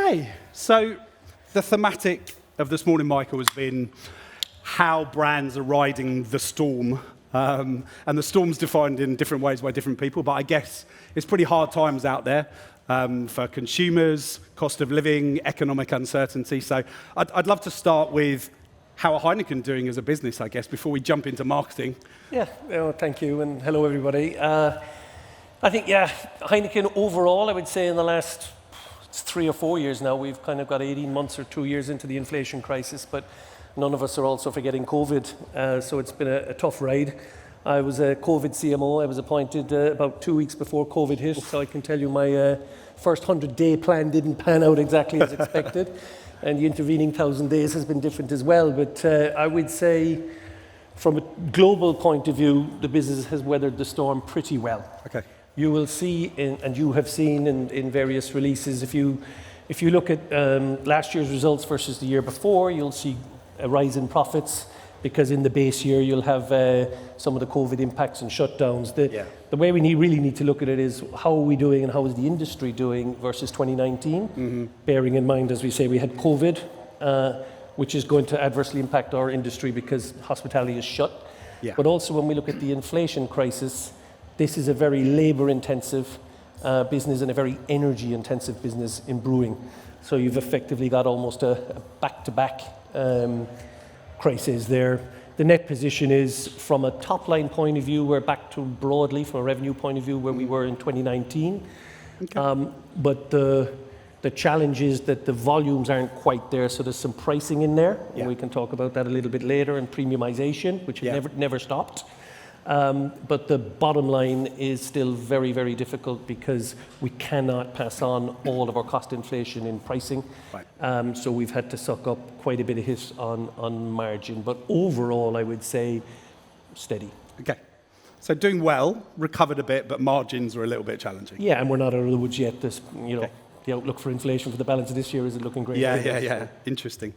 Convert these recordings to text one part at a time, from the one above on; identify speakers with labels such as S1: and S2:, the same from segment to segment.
S1: Okay, so the thematic of this morning, Michael, has been how brands are riding the storm. And the storm's defined in different ways by different people, but I guess it's pretty hard times out there for consumers, cost of living, economic uncertainty. So I'd love to start with how are Heineken doing as a business, I guess, before we jump into marketing.
S2: Yeah, thank you, and hello, everybody. I think, Heineken overall, I would say in the last 3 or 4 years now, we've kind of got 18 months or 2 years into the inflation crisis, but none of us are also forgetting COVID, so it's been a tough ride. I was a COVID CMO. I was appointed about 2 weeks before COVID hit, so I can tell you my first 100-day plan didn't pan out exactly as expected, and the intervening 1,000 days has been different as well. But I would say, from a global point of view, the business has weathered the storm pretty well.
S1: Okay.
S2: You will see, and you have seen in various releases, if you look at last year's results versus the year before, you'll see a rise in profits, because in the base year you'll have some of the COVID impacts and shutdowns. The way we really need to look at it is how are we doing and how is the industry doing versus 2019, bearing in mind, as we say, we had COVID, which is going to adversely impact our industry because hospitality is shut. Yeah. But also when we look at the inflation crisis, this is a very labour-intensive business and a very energy-intensive business in brewing. So you've effectively got almost a back-to-back crisis there. The net position is, from a top-line point of view, we're back to broadly, from a revenue point of view, where we were in 2019. Okay. But the challenge is that the volumes aren't quite there, so there's some pricing in there, and we can talk about that a little bit later, and premiumization, which never stopped. But the bottom line is still very, very difficult because we cannot pass on all of our cost inflation in pricing. Right. So we've had to suck up quite a bit of hit on margin. But overall, I would say steady. Okay.
S1: So doing well, recovered a bit, but margins are a little bit challenging.
S2: Yeah, and we're not out of the woods yet. The outlook for inflation for the balance of this year isn't looking great.
S1: Yeah. Interesting.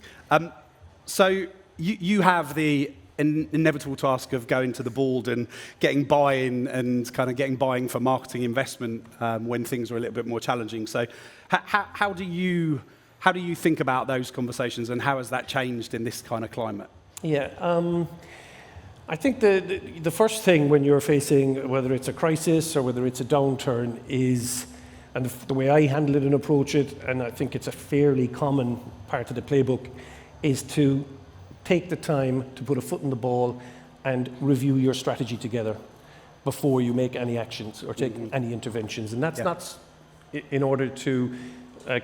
S1: So you have the inevitable task of going to the board and getting buy-in and kind of getting buying for marketing investment when things are a little bit more challenging. So how do you think about those conversations, and how has that changed in this kind of climate?
S2: Yeah, I think the first thing when you're facing, whether it's a crisis or whether it's a downturn, is, and the way I handle it and approach it, and I think it's a fairly common part of the playbook, is to take the time to put a foot in the ball and review your strategy together before you make any actions or take any interventions. And that's not in order to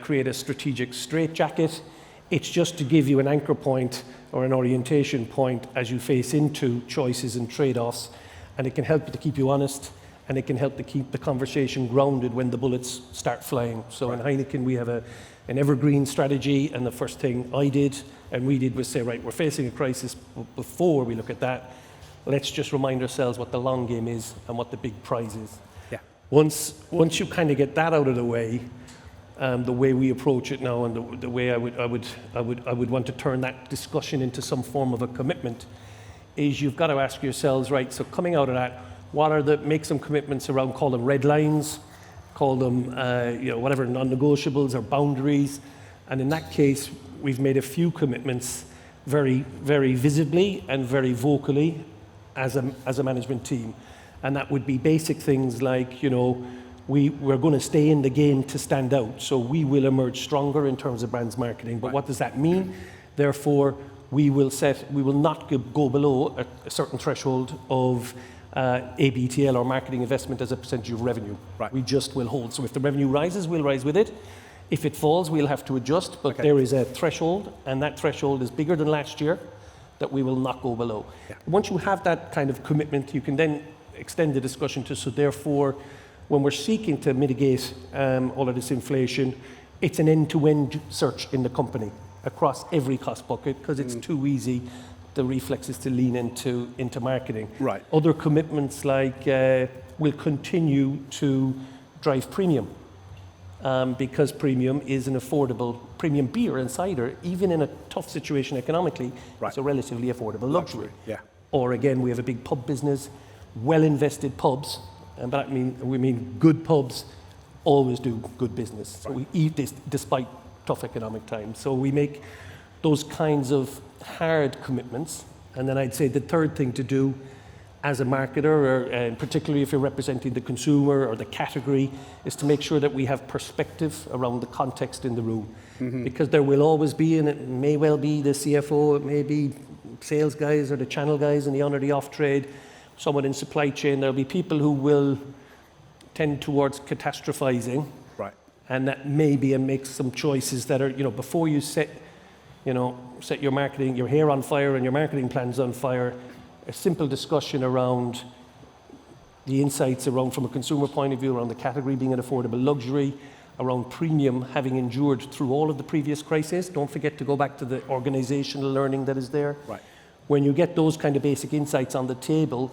S2: create a strategic straitjacket. It's just to give you an anchor point or an orientation point as you face into choices and trade-offs. And it can help to keep you honest, and it can help to keep the conversation grounded when the bullets start flying. So in Heineken, we have an evergreen strategy, and the first thing I did and we did was say, right, we're facing a crisis. Before we look at that, let's just remind ourselves what the long game is and what the big prize is. Yeah. Once you kind of get that out of the way we approach it now, and the way I would want to turn that discussion into some form of a commitment, is you've got to ask yourselves, right, so coming out of that, make some commitments around, call them red lines, call them whatever, non-negotiables or boundaries. And in that case, we've made a few commitments very, very visibly and very vocally as a management team. And that would be basic things like, we're going to stay in the game to stand out. So we will emerge stronger in terms of brands marketing. But what does that mean? Therefore, we will not go below a certain threshold of ABTL, or marketing investment, as a percentage of revenue. Right. We just will hold. So if the revenue rises, we'll rise with it. If it falls, we'll have to adjust, but there is a threshold, and that threshold is bigger than last year, that we will not go below. Yeah. Once you have that kind of commitment, you can then extend the discussion to, so therefore, when we're seeking to mitigate all of this inflation, it's an end-to-end search in the company across every cost bucket, because it's too easy, the reflex is to lean into marketing. Right. Other commitments like we'll continue to drive premium. Because premium is an affordable, premium beer and cider, even in a tough situation economically, it's a relatively affordable luxury. Yeah. Or again, we have a big pub business, well-invested pubs, and we mean good pubs always do good business. So we eat this despite tough economic times. So we make those kinds of hard commitments. And then I'd say the third thing to do as a marketer, or particularly if you're representing the consumer or the category, is to make sure that we have perspective around the context in the room. Because there will always be, and it may well be the CFO, it may be sales guys or the channel guys in the on or the off trade, someone in supply chain. There'll be people who will tend towards catastrophizing.
S1: Right.
S2: And that maybe make some choices that are, before you set your marketing, your hair on fire and your marketing plans on fire, a simple discussion around the insights around, from a consumer point of view, around the category being an affordable luxury, around premium having endured through all of the previous crises. Don't forget to go back to the organizational learning that is there.
S1: Right.
S2: When you get those kind of basic insights on the table,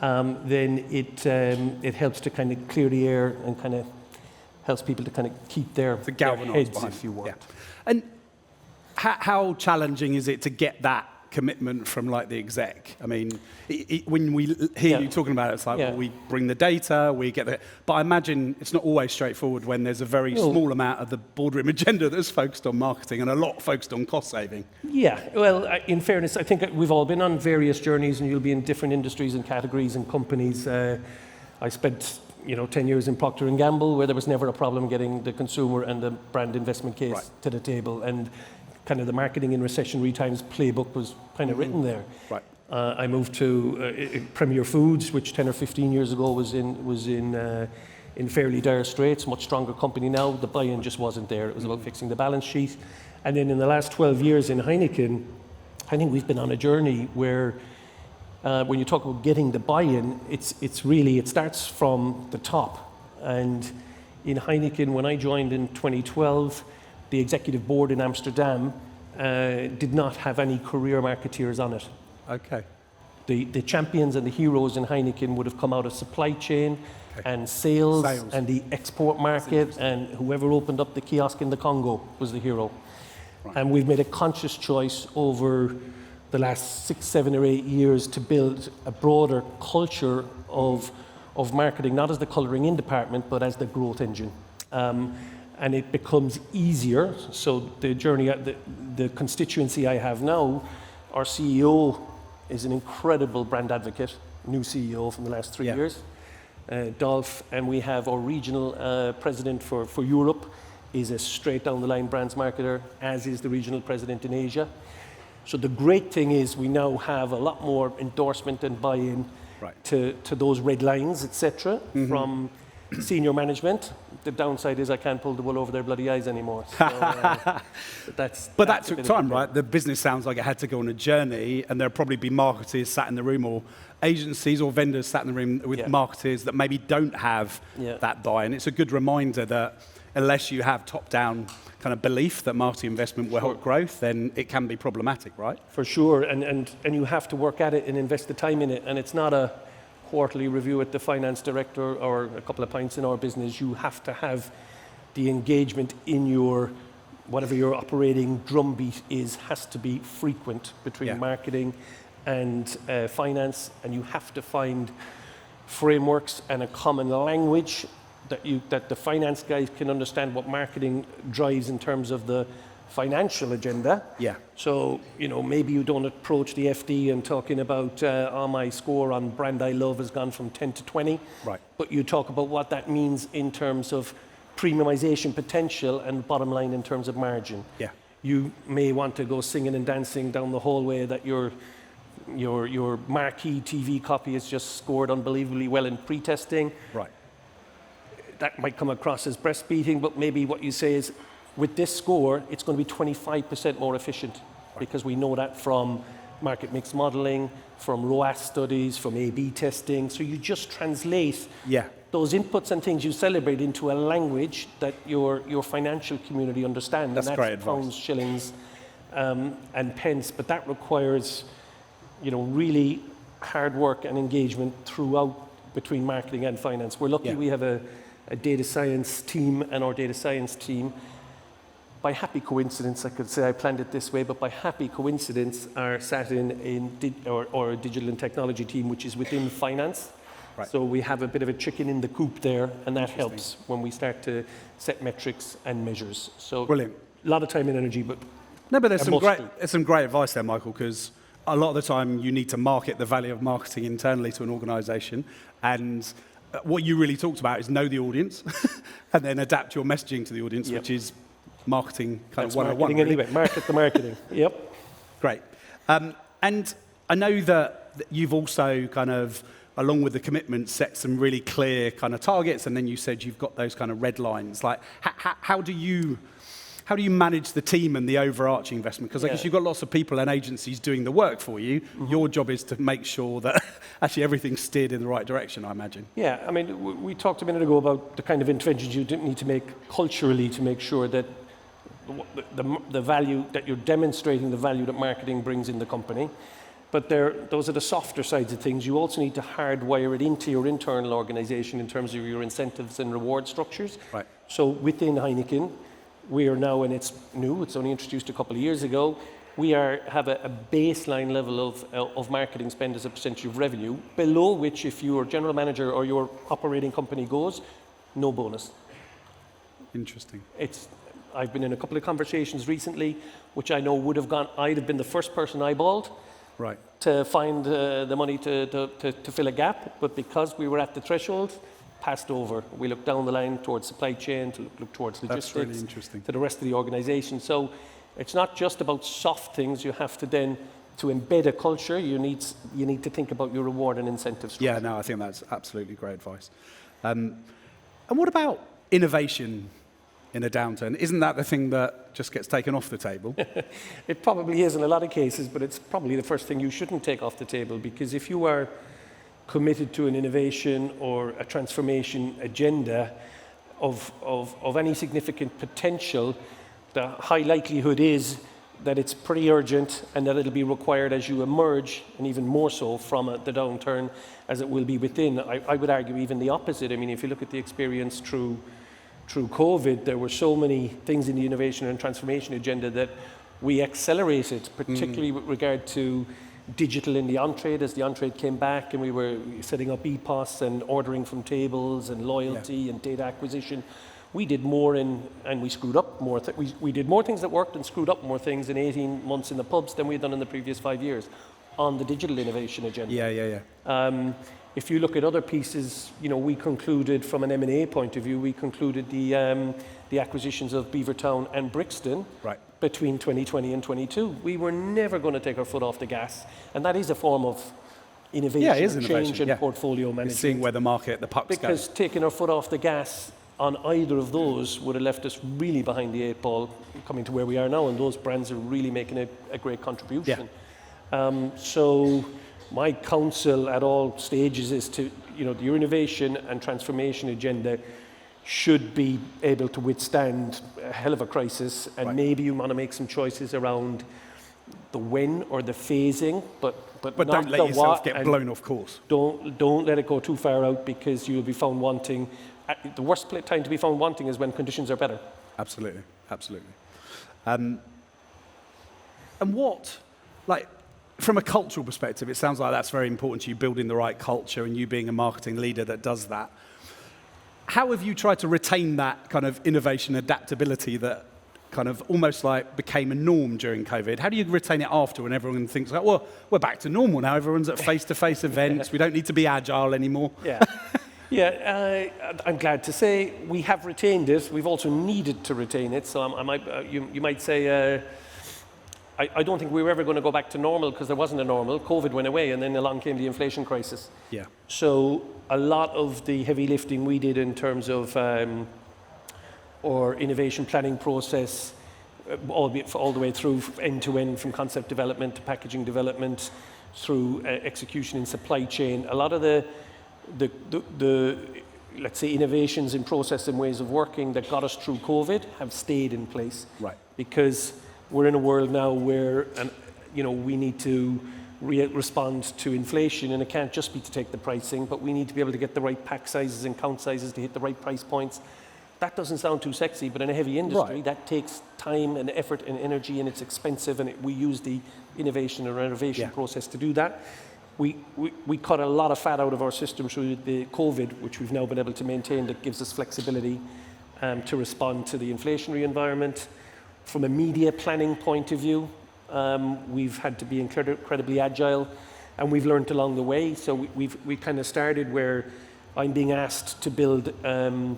S2: then it helps to kind of clear the air and kind of helps people to kind of keep their heads, if you want.
S1: Yeah. And how challenging is it to get that commitment from like the exec? I mean, when we hear you talking about it, it's like, well, we bring the data, we get the... But I imagine it's not always straightforward when there's a very small amount of the boardroom agenda that's focused on marketing and a lot focused on cost saving. Yeah,
S2: well, in fairness, I think we've all been on various journeys, and you'll be in different industries and categories and companies. I spent 10 years in Procter & Gamble, where there was never a problem getting the consumer and the brand investment case to the table. And kind of the marketing in recessionary times playbook was kind of written there.
S1: Right.
S2: I moved to Premier Foods, which 10 or 15 years ago was in fairly dire straits, much stronger company now. The buy-in just wasn't there. It was about fixing the balance sheet. And then in the last 12 years in Heineken, I think we've been on a journey where when you talk about getting the buy-in, it starts from the top. And in Heineken, when I joined in 2012, the executive board in Amsterdam did not have any career marketeers on it.
S1: Okay.
S2: The champions and the heroes in Heineken would have come out of supply chain and sales and the export market, and whoever opened up the kiosk in the Congo was the hero. Right. And we've made a conscious choice over the last 6, 7 or 8 years to build a broader culture of marketing, not as the colouring in department, but as the growth engine. And it becomes easier. So the journey, the constituency I have now, our CEO is an incredible brand advocate, new CEO from the last 3 years, Dolph, and we have our regional president for Europe is a straight down the line brands marketer, as is the regional president in Asia. So the great thing is we now have a lot more endorsement and buy-in to those red lines, etc., from senior management. The downside is I can't pull the wool over their bloody eyes anymore. So, but
S1: that took time, right? The business sounds like it had to go on a journey, and there'll probably be marketers sat in the room, or agencies or vendors sat in the room with marketers that maybe don't have that buy-in. It's a good reminder that unless you have top-down kind of belief that marketing investment will help growth, then it can be problematic, right?
S2: For sure, and you have to work at it and invest the time in it, and it's not a quarterly review at the finance director or a couple of pints in our business. You have to have the engagement in your, whatever your operating drumbeat has to be frequent between marketing and finance, and you have to find frameworks and a common language that the finance guys can understand what marketing drives in terms of the financial agenda.
S1: Yeah.
S2: So, maybe you don't approach the FD and talking about my score on brand I love has gone from 10 to 20.
S1: Right.
S2: But you talk about what that means in terms of premiumization potential and bottom line in terms of margin.
S1: Yeah.
S2: You may want to go singing and dancing down the hallway that your marquee TV copy has just scored unbelievably well in pre-testing.
S1: Right.
S2: That might come across as breastfeeding, but maybe what you say is, with this score, it's going to be 25% more efficient, because we know that from market mix modeling, from ROAS studies, from A/B testing. So you just translate those inputs and things you celebrate into a language that your financial community understands.
S1: That's great advice.
S2: Pounds, shillings, and pence. But that requires, really hard work and engagement throughout between marketing and finance. We're lucky we have a data science team, and our data science team, by happy coincidence, I could say I planned it this way, but by happy coincidence are sat in a digital and technology team, which is within finance. Right. So we have a bit of a chicken in the coop there, and that helps when we start to set metrics and measures. So
S1: brilliant.
S2: a lot of time and energy, but
S1: No, but there's
S2: a must do.
S1: some great advice there, Michael, because a lot of the time you need to market the value of marketing internally to an organisation, and what you really talked about is know the audience and then adapt your messaging to the audience,
S2: Yep.
S1: which is marketing kind
S2: That's
S1: of 101.
S2: marketing
S1: Really.
S2: anyway. Market the marketing. Yep.
S1: Great. And I know that you've also kind of, along with the commitment, set some really clear kind of targets, and then you said you've got those kind of red lines. Like, how do you manage the team and the overarching investment? Because I guess you've got lots of people and agencies doing the work for you. Mm-hmm. Your job is to make sure that actually everything's steered in the right direction, I imagine.
S2: Yeah, I mean, we talked a minute ago about the kind of interventions you need to make culturally to make sure that the value, that you're demonstrating the value that marketing brings in the company. But those are the softer sides of things. You also need to hardwire it into your internal organisation in terms of your incentives and reward structures.
S1: Right.
S2: So within Heineken, we are now, and it's new, it's only introduced a couple of years ago, we have a baseline level of marketing spend as a percentage of revenue, below which if your general manager or your operating company goes, no bonus.
S1: Interesting.
S2: I've been in a couple of conversations recently, which I know would have gone, I'd have been the first person eyeballed.
S1: Right.
S2: To find the money to fill a gap, but because we were at the threshold, passed over. We looked down the line towards supply chain, to look towards logistics,
S1: That's really interesting.
S2: to the rest of the organisation. So it's not just about soft things. You have to then, to embed a culture, you need to think about your reward and incentive structure.
S1: Yeah, no, I think that's absolutely great advice. And what about innovation in a downturn? Isn't that the thing that just gets taken off the table?
S2: It probably is in a lot of cases, but it's probably the first thing you shouldn't take off the table, because if you are committed to an innovation or a transformation agenda of any significant potential, the high likelihood is that it's pretty urgent and that it'll be required as you emerge, and even more so from the downturn as it will be within. I would argue even the opposite. I mean, if you look at the experience through COVID, there were so many things in the innovation and transformation agenda that we accelerated, particularly with regard to digital in the on-trade, as the on-trade came back and we were setting up EPOS and ordering from tables and loyalty and data acquisition. We did more and we screwed up more. We did more things that worked and screwed up more things in 18 months in the pubs than we had done in the previous 5 years on the digital innovation agenda.
S1: Yeah.
S2: If you look at other pieces, we concluded from an M&A point of view, we concluded the acquisitions of Beavertown and Brixton between 2020 and 22. We were never going to take our foot off the gas, and that is a form of innovation, change and portfolio management.
S1: It's seeing where the puck's going.
S2: Because taking our foot off the gas on either of those would have left us really behind the eight ball coming to where we are now, and those brands are really making a great contribution. Yeah. So my counsel at all stages is to, your innovation and transformation agenda should be able to withstand a hell of a crisis, and maybe you want to make some choices around the when or the phasing, but not
S1: don't let yourself get blown off course.
S2: Don't let it go too far out, because you'll be found wanting. The worst time to be found wanting is when conditions are better.
S1: Absolutely. And what, from a cultural perspective, it sounds like that's very important to you, building the right culture and you being a marketing leader that does that. How have you tried to retain that kind of innovation adaptability that kind of almost became a norm during COVID? How do you retain it after, when everyone thinks, well, we're back to normal now, everyone's at face-to-face events, we don't need to be agile anymore?
S2: Yeah, I'm glad to say we have retained it. We've also needed to retain it. So you might say, I don't think we were ever going to go back to normal, because there wasn't a normal. COVID went away, and then along came the inflation crisis. Yeah. So a lot of the heavy lifting we did in terms of our innovation planning process, all the way through end-to-end, from concept development to packaging development, through execution in supply chain. A lot of the let's say innovations in process and ways of working that got us through COVID have stayed in place. Right. Because we're in a world now where we need to respond to inflation, and it can't just be to take the pricing, but we need to be able to get the right pack sizes and count sizes to hit the right price points. That doesn't sound too sexy, but in a heavy industry, that takes time and effort and energy, and it's expensive, and we use the innovation and renovation process to do that. We cut a lot of fat out of our system through the COVID, which we've now been able to maintain, that gives us flexibility to respond to the inflationary environment. From a media planning point of view, we've had to be incredibly agile, and we've learned along the way. So we kind of started where I'm being asked to build, I'm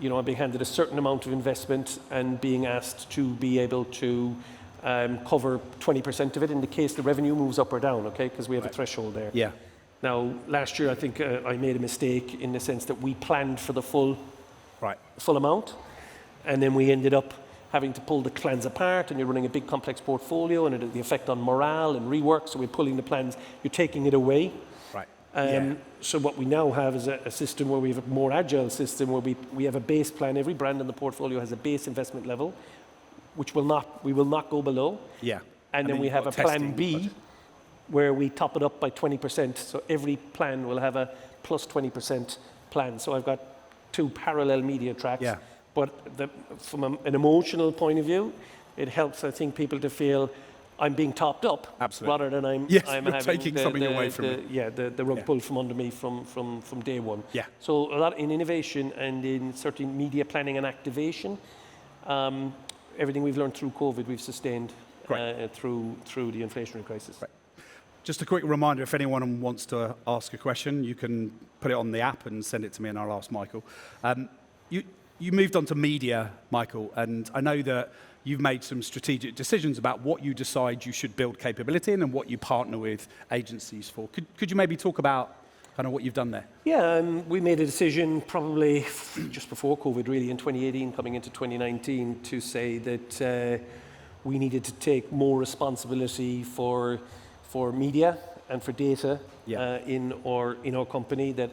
S2: being handed a certain amount of investment and being asked to be able to cover 20% of it in the case the revenue moves up or down, okay? Because we have a threshold there.
S1: Yeah.
S2: Now, last year, I think I made a mistake in the sense that we planned for the full amount, and then we ended up having to pull the plans apart, and you're running a big complex portfolio, and it had the effect on morale and rework, so we're pulling the plans, you're taking it away.
S1: Right.
S2: So what we now have is a system where we have a more agile system where we have a base plan. Every brand in the portfolio has a base investment level, which we will not go below.
S1: Yeah.
S2: And then we have a plan B budget, where we top it up by 20%. So every plan will have a plus 20% plan. So I've got 2 parallel media tracks.
S1: Yeah.
S2: But from an emotional point of view, it helps, I think, people to feel I'm being topped up.
S1: Absolutely.
S2: Rather than I'm having
S1: taking something away from me.
S2: Yeah, the rug pulled from under me from day one.
S1: Yeah.
S2: So a lot in innovation and in certain media planning and activation, everything we've learned through COVID, we've sustained through the inflationary crisis.
S1: Right. Just a quick reminder, if anyone wants to ask a question, you can put it on the app and send it to me and I'll ask Michael. You moved on to media, Michael, and I know that you've made some strategic decisions about what you decide you should build capability in and what you partner with agencies for. Could you maybe talk about kind of what you've done there?
S2: Yeah, we made a decision probably just before COVID, really, in 2018, coming into 2019, to say that we needed to take more responsibility for media and for data in our company, that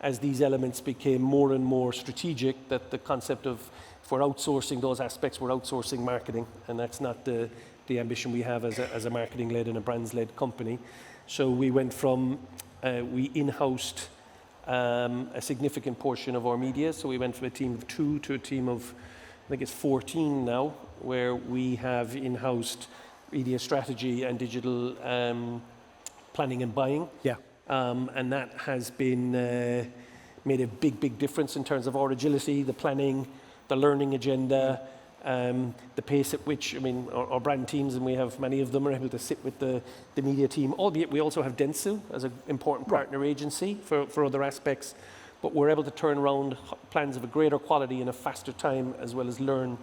S2: as these elements became more and more strategic, that the concept of if we're outsourcing those aspects, we're outsourcing marketing, and that's not the ambition we have as a marketing-led and a brands-led company. So we went from, we in-housed a significant portion of our media, so we went from a team of 2 to a team of, I think it's 14 now, where we have in-housed media strategy and digital planning and buying. Yeah. And that has been made a big difference in terms of our agility, the planning, the learning agenda, the pace at which, our brand teams, and we have many of them, are able to sit with the media team, albeit we also have Dentsu as an important partner agency for other aspects, but we're able to turn around plans of a greater quality in a faster time, as well as learn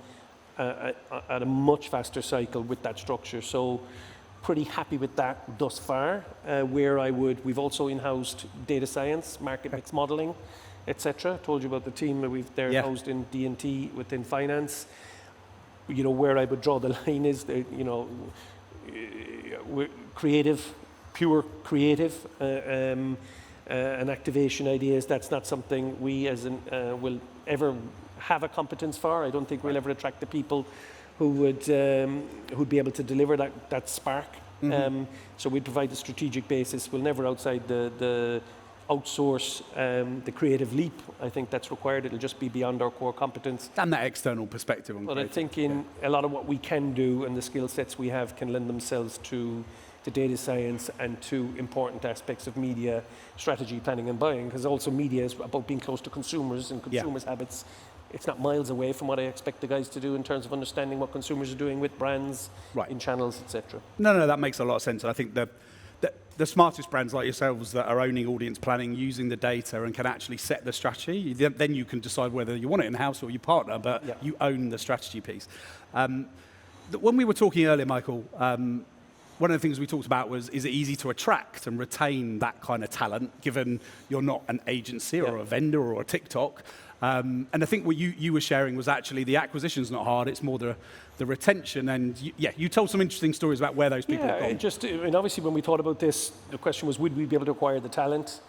S2: at a much faster cycle with that structure. So pretty happy with that thus far. We've also in-housed data science, market mix modeling, etc. Told you about the team that they're housed in D&T within finance. Where I would draw the line is that, creative, pure creative, and activation ideas. That's not something we will ever have a competence for. I don't think we'll ever attract the people who'd be able to deliver that spark. Mm-hmm. So we provide the strategic basis. We'll never outside the outsource the creative leap. I think that's required. It'll just be beyond our core competence.
S1: And that external perspective on creative.
S2: But I think a lot of what we can do and the skill sets we have can lend themselves to data science and to important aspects of media strategy, planning and buying, because also media is about being close to consumers and consumers' habits. It's not miles away from what I expect the guys to do in terms of understanding what consumers are doing with brands, in channels, etc.
S1: No, that makes a lot of sense. And I think the smartest brands like yourselves that are owning audience planning, using the data and can actually set the strategy, then you can decide whether you want it in-house or you partner, but you own the strategy piece. When we were talking earlier, Michael, one of the things we talked about was, is it easy to attract and retain that kind of talent, given you're not an agency or a vendor or a TikTok? And I think what you were sharing was actually the acquisition's not hard, it's more the retention. And you told some interesting stories about where those people have gone.
S2: Obviously when we thought about this, the question was, would we be able to acquire the talent?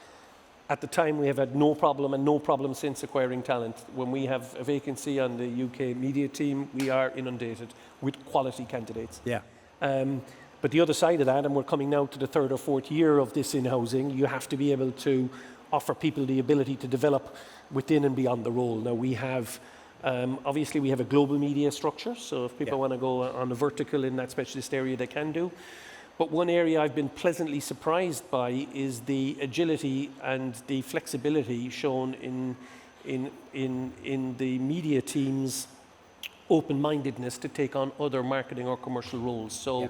S2: At the time, we have had no problem since acquiring talent. When we have a vacancy on the UK media team, we are inundated with quality candidates. Yeah. But the other side of that, and we're coming now to the 3rd or 4th year of this in-housing, you have to be able to offer people the ability to develop within and beyond the role. Now we have, obviously we have a global media structure, so if people want to go on a vertical in that specialist area, they can do. But one area I've been pleasantly surprised by is the agility and the flexibility shown in the media teams open-mindedness to take on other marketing or commercial roles. So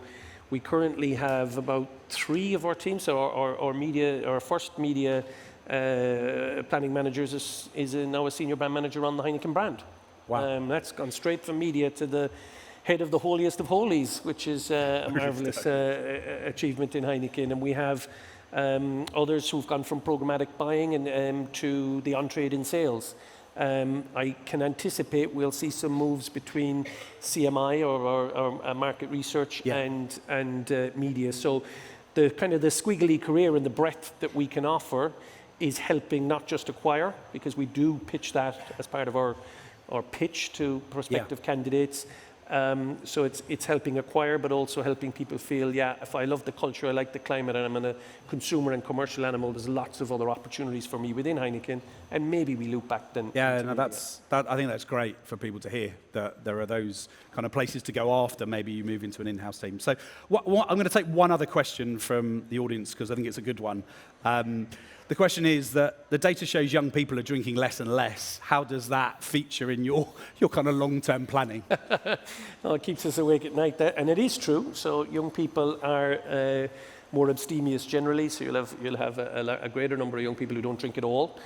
S2: we currently have about 3 of our teams. So our first media planning managers is now a senior brand manager on the Heineken brand.
S1: Wow.
S2: That's gone straight from media to the head of the holiest of holies, which is a marvellous achievement in Heineken. And we have others who've gone from programmatic buying and to the on-trade in sales. I can anticipate we'll see some moves between CMI or market research and media. So the kind of the squiggly career and the breadth that we can offer is helping not just acquire, because we do pitch that as part of our pitch to prospective candidates. So it's helping acquire, but also helping people feel, if I love the culture, I like the climate, and I'm a consumer and commercial animal, there's lots of other opportunities for me within Heineken, and maybe we loop back then.
S1: Yeah, no, I think that's great for people to hear, that there are those kind of places to go after maybe you move into an in-house team. So I'm going to take one other question from the audience, because I think it's a good one. The question is that the data shows young people are drinking less and less. How does that feature in your kind of long-term planning?
S2: Well, it keeps us awake at night, and it is true. So young people are more abstemious generally. So you'll have a greater number of young people who don't drink at all.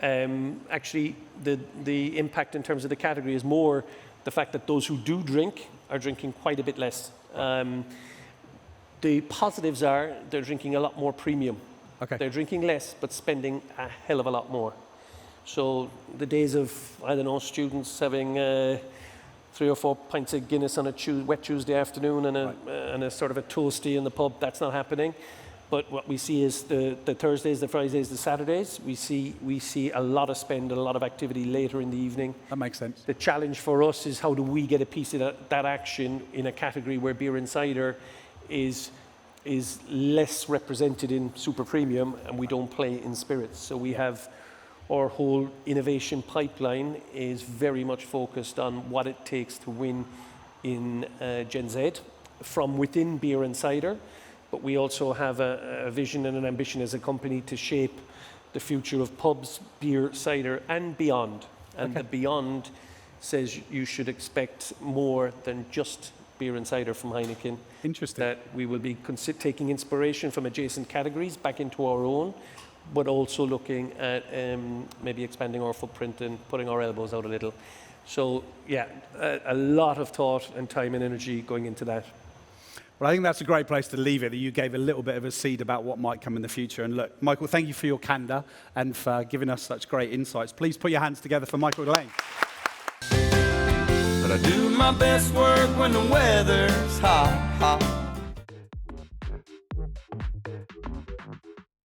S2: Actually, the impact in terms of the category is more the fact that those who do drink are drinking quite a bit less. The positives are they're drinking a lot more premium.
S1: Okay.
S2: They're drinking less, but spending a hell of a lot more. So the days of, students having 3 or 4 pints of Guinness on a wet Tuesday afternoon and a sort of a toasty in the pub, that's not happening. But what we see is the Thursdays, the Fridays, the Saturdays, we see a lot of spend and a lot of activity later in the evening.
S1: That makes sense.
S2: The challenge for us is how do we get a piece of that action in a category where beer and cider is less represented in super premium, and we don't play in spirits. So we have our whole innovation pipeline is very much focused on what it takes to win in Gen Z from within beer and cider. But we also have a vision and an ambition as a company to shape the future of pubs, beer, cider, and beyond. And the beyond says you should expect more than just beer and cider from Heineken.
S1: Interesting.
S2: That we will be taking inspiration from adjacent categories back into our own, but also looking at maybe expanding our footprint and putting our elbows out a little. So a lot of thought and time and energy going into that.
S1: Well, I think that's a great place to leave it, that you gave a little bit of a seed about what might come in the future. And look, Michael, thank you for your candor and for giving us such great insights. Please put your hands together for Michael Gillane.
S3: But I do my best work when the weather's hot, hot.